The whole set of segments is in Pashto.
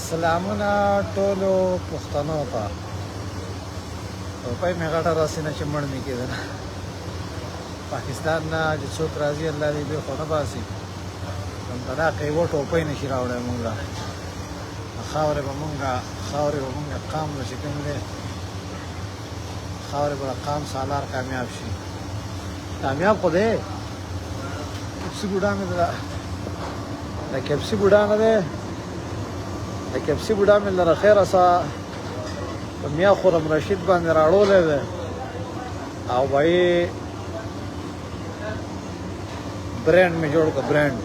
سلامونه ټولو پښتنو ته. ټوپۍ مې غټه راسي نه چې مړ مې کېدله. پاکستان نه چې څوک راځي الله دې بې خونه باسي. همدا که یوه ټوپۍ نشي راوړی مونږ له خاورې به مونږ قام به چې کوم دی خاورې به د قام سالار کامیاب شي. کامیاب خو دی کپسي بوډا مې د کپسي بوډا نه دی د کپسي بوډا مې لره خیره سا په میا خرم رشید باندې راړولی دی او به یې برینډ مې جوړ کړه برینډ.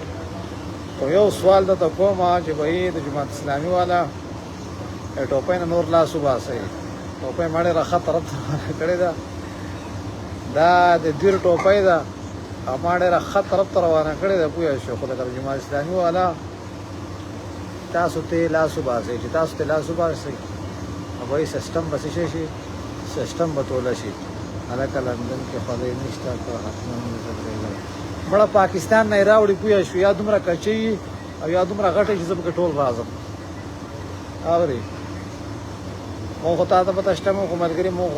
خو یو سوال درته کوم چې به یې د جماعت اسلامي والا ټوپۍ نه نور لاس وباسئ. ټوپۍ ما ډېره ښه طرف ته روانه کړې ده. دا د دیر ټوپۍ ده او ما ډېره ښه طرف ته روانه کړې ده پوه شو. خو د جماعت اسلامي والا تاسو ته لاس وباسئ چې تاسو ته لاس وباسئ نو به یې سیسټم به څه شي سیسټم به توله شي. هلکه لندن کې خولۍ نشته که حتما مړه پاکستان نه یې راوړي پوه شو. یا دومره کچې او یا دومره غټې چې زه پکې ټول راځم. اورې مونږ خو تا ته پته شته مونږ خو ملګري مونږ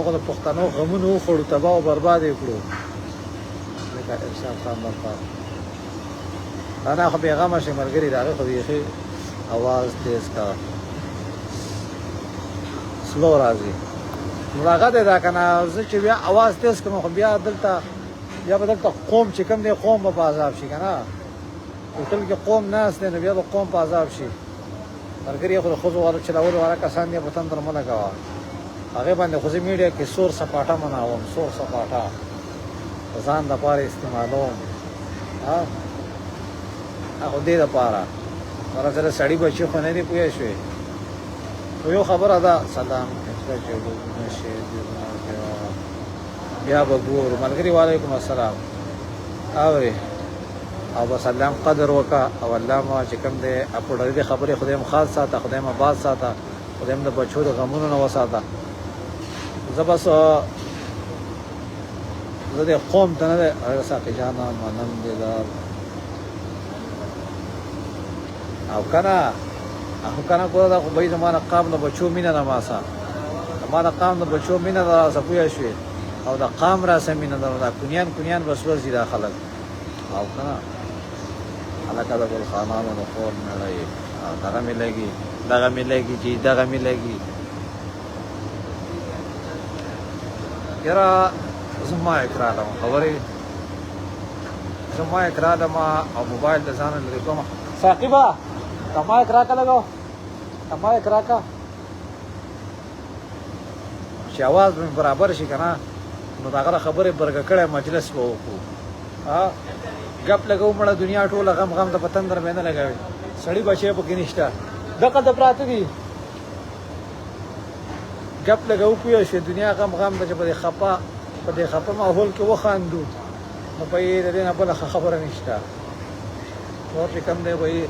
خو د پښتنو غمونه وخوړو تباه او برباد یې کړو. لکه ارشاد خان برخار انا خو بېغمه شي ملګري د هغې خو بیخي اواز تیز کا سلو راځي نو هغه دی دا که نه زه چې بیا اواز تیز کړم خو بیا به دلته قوم چې کوم دی قوم به په عذاب شي که نه. هوټل کې قوم ناست دی نو بیا به قوم په عذاب شي. ملګري خو د ښځو والا چلولو والا کسان دی په تندر مه لګوه. هغې باندې خو زه میډیا کې سور سپاټه مناوم سور سپاټه د ځان دپاره استعمالوم. خو دې دپاره مره سره سړي بچي خو نه دي پوه شوې. خو یو خبره ده سلام بیا به ګورو ملګري وعلیکم السلام. اورې او بس الله قدر وکړه او الله ما چې کوم دی اپوډرې دې خبرې خدای م خاص ساته خدای م آباد ساته خدای م د بچو د غمونو نه وساته. زه بس زه دې قوم ته نه دی هغه ساقي جانه منم دیدار او کنه ګوره دا خو به یې زما د قام د بچو مینه ده ماسه زما د قام د بچو مینه ده راسه پوه شوې او د قام راسه مینه ده. دا کنیان به سوځي دا خلک او که نه هلکه د ګلخانانو د خور مېړه دغه مې لګي چې دغه مې لګي. یاره زه مایک رالم خبرې زه مایک رالم او موبایل د ځانه لرې کوم. ساقبه ته مایک راکه لګو ته مایک راکه چې اواز مې برابر شي که نه نو د هغه خبرې برګه کړی مجلس به وکړو. ګپ لګو مړه دنیا ټوله غم د په تندر مې نه لګوي. سړي بچی پکې نشته دغه د پراته دي ګپ لګو پوه شوې دنیا غم ده چې په دې خفه ماحول کې وخاندو نو په یې د دې نه بله خبره نشته. نور چې کوم دی به یې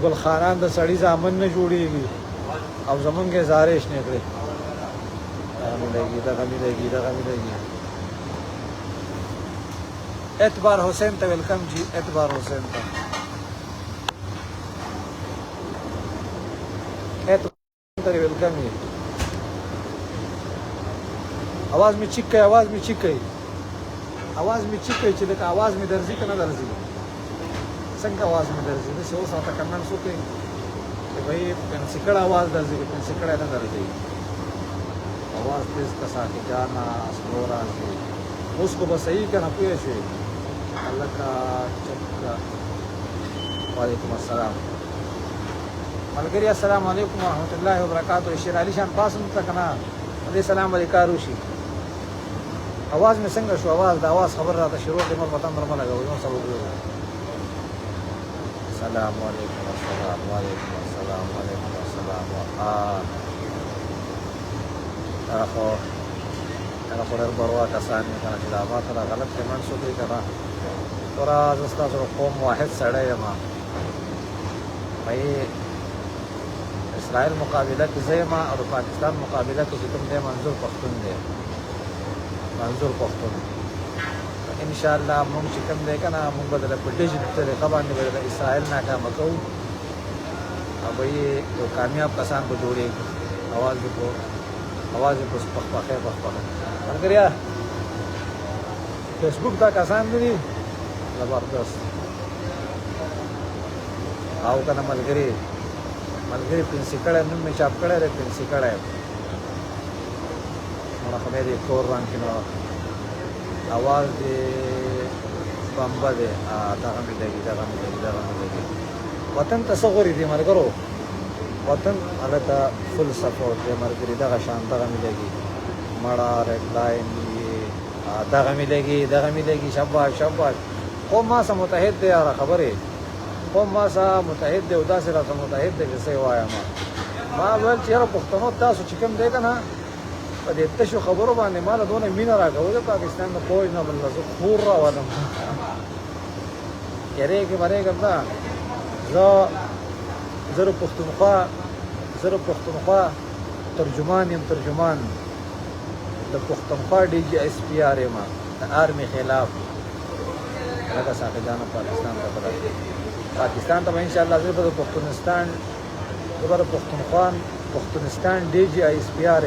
ګلخانان د سړي زامن نه جوړېږي او زمونږ یې زارې شنې کړې. دغه مې لګي اعتبار حسین ته ویلکم جی اعتبار حسین ته ویلکم یې. आवाज में चिक गई چې لکه आवाज में درځي که نه درځي څنګه आवाज में درځي داسې اوس راته کمنټ وکړئ چې بهی پنسیکړه आवाज درځي که پنسیکړه نه درځي. आवाज تیز که ساقي جانه سلو راځي اوس خو به صحیح که نه پوه شوې. هلکه چکه وعلیکم السلام ملګري السلام علیکم ورحمت الله وبرکاتو. شیر علي شان پاسم ته که نه دې سلام به دې کار وشي. आवाज مې څنګه شو د आवाज خبر راته شروع کړې مر وطن درمه لګوي نو سبب السلام علیکم السلام وعلیکم السلام وعلیکم السلام. هغه خو ډېر بروا کسان دي که نه چې دا ما ته غلط پیمنټس وکړي که نه تورا زه ستاسو د قوم واحد سړی یم. اسرائیل مقابله کې زه یم او د پاکستان مقابله کې چې کوم دی منظور پښتون دی انشاءالله مونږ چې کوم دی که نه مونږ به د په ډیجیټل طریقه باندې به د اسرائیل ناکامه کوو अब ये तो कामयाब कसान को जोड़ेगी आवाज़ को पखपखे मगर यार फेसबुक तक आसान नहीं ज़बरदस्त आओ का ना मलगरी पिंसिकड़े में चापकड़े रे पिंसिकड़े हमें कोर रंग की ना आवाज़ दे बम्बा दे दगा मिलेगी वतन तस्वरी थी मर करो वतन अलग फुल सपोर्ट दे मरगरी दगा शान दगा मिलेगी मड़ा रेड लाइन ये दगा मिलेगी शाबाश कौम मासा मुतहद दे यार खबर है कौम मासा मुतहद दे उदा से रहा मुतहद दे जैसे वाया माँ वेल चेहरा पुख्तनो तासु चिकन देगा ना पर इतने शो खबरों बाने माला दोनों मीना रखा वो पाकिस्तान में कोई ना बल्ला सो खूर रहा वाला कह रहे कि मरे करना ज़रूर पुख्तनख्वा तर्जुमान द पुख्तनख्वा DGSPR माँ आर्मी खिलाफ लगा साके जाना पाकिस्तान तो इंशाअल्लाह ज़रूर पुख्तनस्तान DGSPR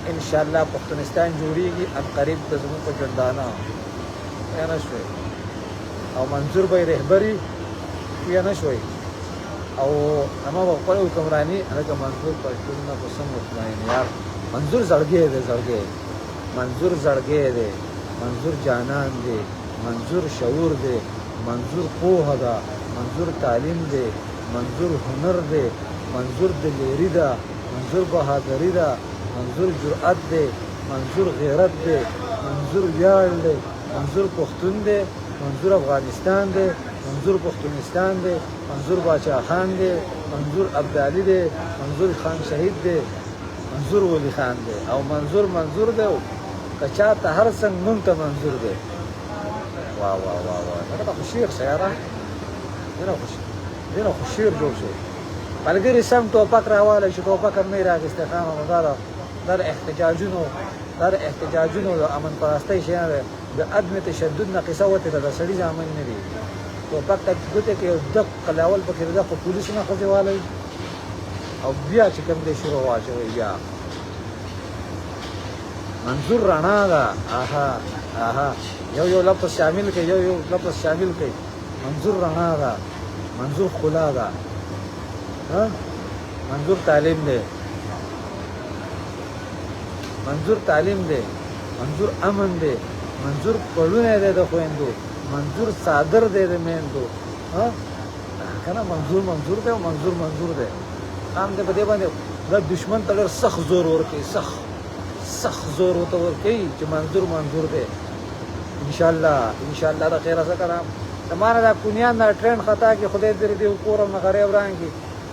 इंशाअल्लाह पुख्तनस्तान जोड़ेगी अब करीब तज़मों को जंदाना या नशवे और मंजूर भाई रहबरी या नशवे और हमारा ऊपर हुक्मरानी अलग मंजूर पश्तून ना पसंद मुतमईन यार मंजूर जड़गे दे मंजूर जानन दे मंजूर शऊर दे मंजूर पोह दा मंजूर तालीम दे मंजूर हुनर दे मंजूर दिलेरी दा मंजूर बहादुरी दा मंजूर जुरअत दे मंजूर गैरत दे मंजूर यार दे मंजूर पुख्तून दे मंजूर अफगानिस्तान दे मंजूर पुख्तूनिस्तान दे मंजूर बादशाह खान दे मंजूर अब्दाली दे मंजूर खान शहीद दे मंजूर वली खान दे और मंजूर दे कचा हर संग मुंत मंजूर दे वाह वाह वाह वाह मैं तो खुशी है यार देना खुशी है जोश है बल्कि रिसम टोपक रावाले शो टोपक नहीं रहा इस्तेकाम मदारा दर احتجاجونو امن پرستی شهر به عدم تشدد نقصه وته د سړي ځامن نه دي تو پک تک ګوته کې د قلاول پکې د پولیس نه خوځي والي او بیا چې کوم دې شروع واچوي بیا منظور رانا دا آها یو لفظ شامل کې یو لفظ شامل کې منظور رانا دا منظور خلا دا ها منظور تعلیم دی منظور تعلیم دی منظور امن دی منظور پړونه دی د خويندو منظور صادر دی د میندو ها کنه منظور دی او منظور دی هم دې په دې باندې د دشمن تلر سخت زور ورکي سخت زور ورکي چې منظور دی ان شاء الله دا خیر سره کړم تمہارا دا کونیان دا ټرین خطا کې خدای دې دې کورم نه غریب رانګي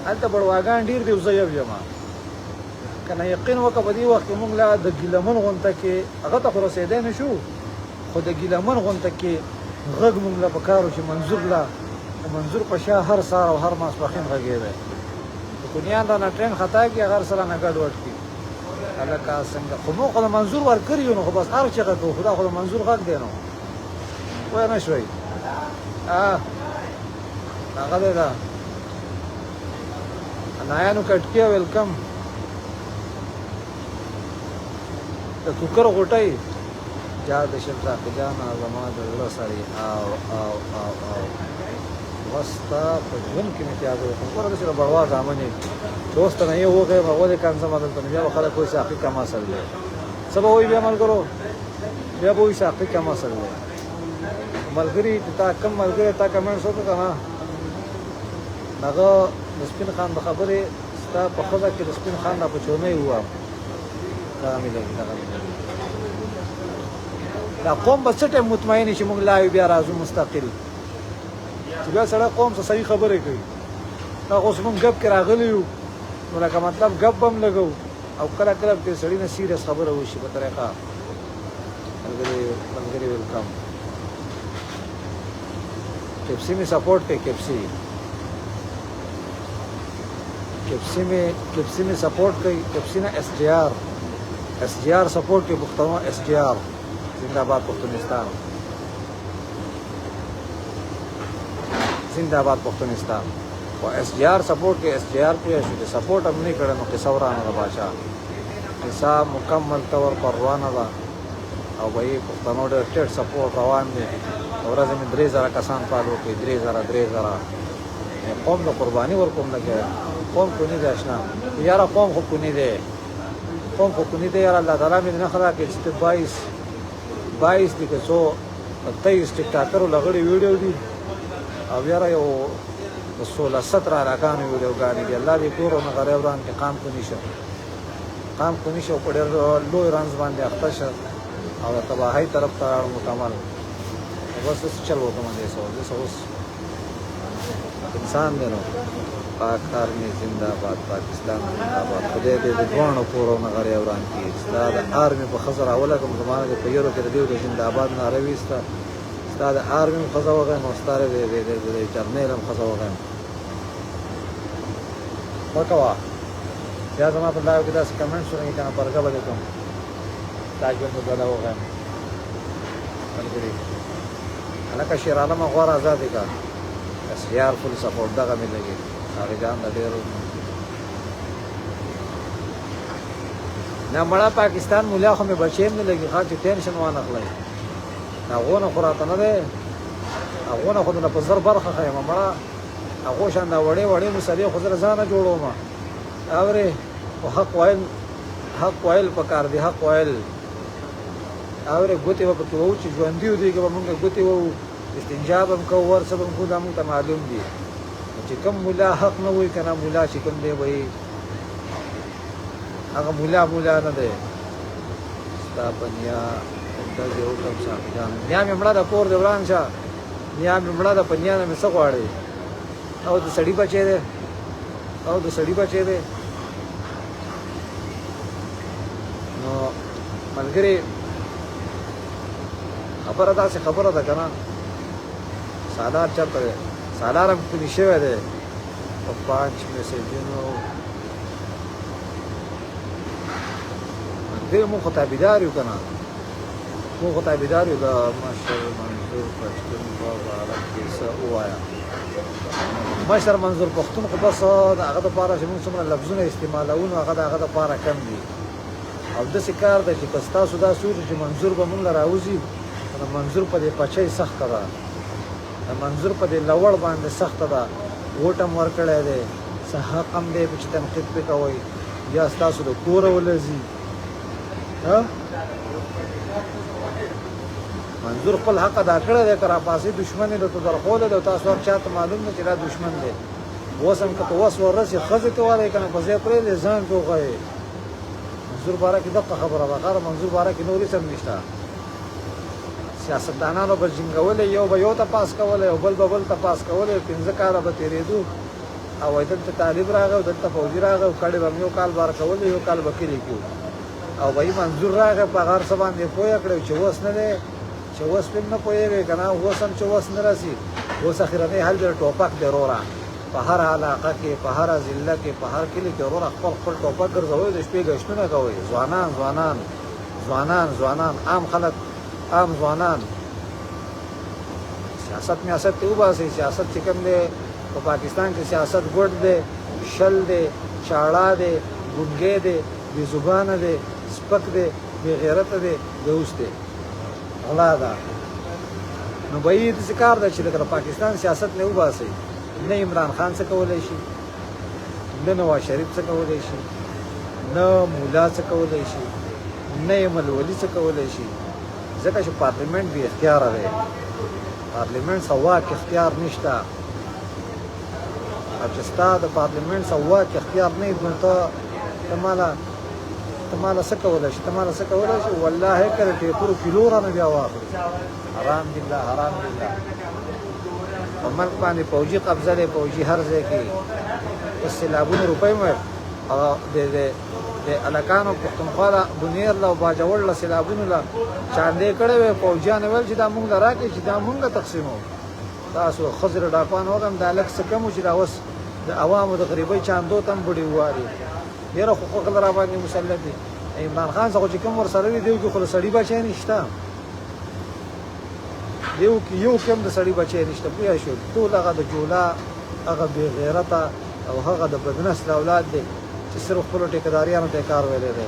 الته بړواګان ډیر دی وزيب جما کنه یقین وکړه په دې وخت کې موږ لا د ګیلمن غونټه کې هغه ته رسیدای نشو خو د ګیلمن غونټه کې غږ موږ لا پکارو چې منظور په شاه هر سار او هر ماسپخین غږیږي د کونیان دا ټرین خطا کې هغه سره نه ګډوډ کی الکه څنګه خو موږ د منظور ورکړیو نو بس هر چې غږ خدا خو منظور غږ دی نو وای نه شوي هغه دا نایانو کټکیا ویلکم د کوکر غټای جا د شمسا خجانا زما د الله سړی او واسطه په ژوند کې امتیاز ورکړم ورته سره بړوا ځامنې دوست نه یو وګه هغه کان سم بدل ته بیا خلک کوئی صافي کما سره سبا وی بیا عمل کرو بیا وی صافي کما سره ملګری تا کم ملګری تا کمنټ وکړه ها هغه سپین خان د خبرې ستا په خزه کې د سپین خان نه پچونه هوا دا قوم بس ټیم مطمئن شي موږ لا بیا راځو مستقل چې بیا سره قوم څه صحیح خبرې کوي دا اوس موږ غب کې راغلی یو نو لکه مطلب غب بم لګو او کله کې سړی نه سیریس خبره وشي په طریقه ملګری ویلکم केप्सी में सपोर्ट पे केप्सी में सपोर्ट कई केप्सी ना एसडीआर सपोर्ट के पुख्तवा एसडीआर जिंदाबाद पुख्तनिस्तान او اس جی آر سپورټ کې اس جی آر پوه شو چې سپورټ هم نه کړی نو قصه ورانه ده باچا قصه مکمل طور پر روانه ده او به یې پښتنو ډېر ټیټ سپورټ روان دی ورځې مې 3000 کسان فالو کوي 3000 قوم د قرباني ورکوم لګیا قوم کو نه دی اشنا یاره قوم خو کو نه دی قوم خو کو نه دی یاره الله تعالی مې نه خلا کې چې 22 دي که څو 23 ټیک ټاکرو لغړي ویډیو دي او یاره یو 16-17 راکانو ویډیوګانې دي الله دې کور نه غریب ران کې قام کو نشه په ډېر لوی رانز باندې اخته شه او د تباهۍ طرف ته مکمل بس چل وکم دې اوس انسان دی نو پاک آرمی زنده باد پاکستان زنده باد خدای دې د دوانو کورونه غریب ران کې ستا د آرمی په خزر اوله کوم زمانه د پیرو کې د دیو د زنده آباد ناره ویسته ستا د آرمی خزر وغیم او ستا د جرنیل هم خزر وغیم وکوا بیا زما په لایو کې داسې کمنټ شروع کړي کنه پرګه به کوم دا ژوند په بلا وغیم ملګري هلکه شیر عالمه غوره ازادي کا اس یار فل سپورټ دغه مې لګي هغه جان د ډېرو نه مړه پاکستان مولا خو مې بچیم نه لګي خاطر ټینشن وانه خلای هغه نه خراته نه ده هغه نه خود نه په زر برخه خایم مړه هغه شان دا وړې مسلې خو زره ځانه جوړوم اوره او حق وایل پکار دی حق وایل اوره ګوتې و پکې وو چې ژوند دی که موږ ګوتې وو استنجاب هم کو ورسب هم کو دا موږ ته معلوم دي چې کوم مولا حق نه وای کنه مولا چې کوم دی وای هغه مولا نه دی ستا پنیا دا یو کوم څه یا مې مړه د کور دی وران شه یا مې مړه د پنیا نه څه غواړي او د سړی بچی دی نو ملګری خبره داسې خبره ده که نه سالار چېرته دی سالار هم کلي شوی دی په 5 میسیجونو ملګري موږ خو تابعدار یو که نه موږ خو تابعدار یو د مشر منظور پښتون په باره کې څه ووایه مشر منظور پښتون خو بس د هغه دپاره چې موږ څومره لفظونه استعمالوو هغه د هغه دپاره کم دي او داسې کار دی چې که ستاسو دا سوچ چې منظور به موږ له راوځي د منظور په دې پچۍ سخته ده د منظور په دې لوړ باندې سخته ده ووټ هم ورکړی دی څه حق هم دی چې تنقید پرې کوئ یا ستاسو د کوره ولځي منظور خپل حق ادا کړی دی که راپاسې دښمن یې درته درښولی دی او تاسو هر چا ته معلوم دی چې دا دښمن دی اوس هم که ته وس وررسي ښځې ته وایې که نه په ځای پرېږدې ځان کې وښایې منظور باره کې دقه خبره ده ښه منظور باره کې نور هېڅ هم نشته سیاستدانانو به جنګولی یو به یو تپاس کولی او بل به بل تپاس کولی 15 کاله به تېرېدو او دلته طالب راغی او دلته فوجي راغی او کډې به م یو کال بار کولی یو کال به کلي کې او به یې منظور راغی په هغه هر څه باندې پوه کړی چې اوس نه دی چې اوس پرې نه پوهېږې که نه اوس هم چې اوس نه رسي اوس اخرنی حل دی ټوپک دی وروره په هر علاقه کې په هر ضلع کې په هر کلي کې وروره خپل ټوپک ګرځوئ د شپې ګشتونه کوئ ځوانان عام خلک عام ځوانان سیاست میاست ته وباسئ سیاست چې کوم دی په پاکستان کې سیاست ګډ دی شل دی چاړه دی ګونګی دی بې زبانه دی سپک دی بې غیرته دی دوس دی غلا ده نو به یې داسې کار ده چې لکه د پاکستان سیاست نه وباسئ نه عمران خان څه کولی شي نه نواز شریف څه کولی شي نه مولا څه کولی شي نه یې ملولي څه کولی شي ځکه چې پارلیمنټ بې اختیاره دی پارلیمنټ څه واک اختیار نشته او چې ستا د پارلیمنټ څه واک اختیار نه وي نو ته ماله څه کولی شي والله که د ټیپرو کیلو رانه بیا واخلي حرام بالله په ملک باندې فوجي قبضه دی فوجي هر ځای کې په سیلابونو روپۍ مې هغه د هلکانو پښتونخوا له بونیر له او باجوړ له سیلابونو له چاندې کړی وی فوجیانو ویل چې دا مونږ له راکړي چې دا مونږ تقسیمو تاسو ښځې له ډاکوان وکړم دا لږ څه کم و چې دا اوس د عوامو د غریبۍ چاندو ته هم بډې وواري ډېره حقوق له راباندې مسلط دي عمران خان څخه چې کوم ورسره وي دیو کې خو له سړي بچی نشته دیو کې یو کم د سړي بچی نشته پوه شو ټول هغه د جولا هغه بې غیرته او هغه د بدنسله اولاد دی چې صرف خپلو ټیکهداریانو ته یې کار ویلی دی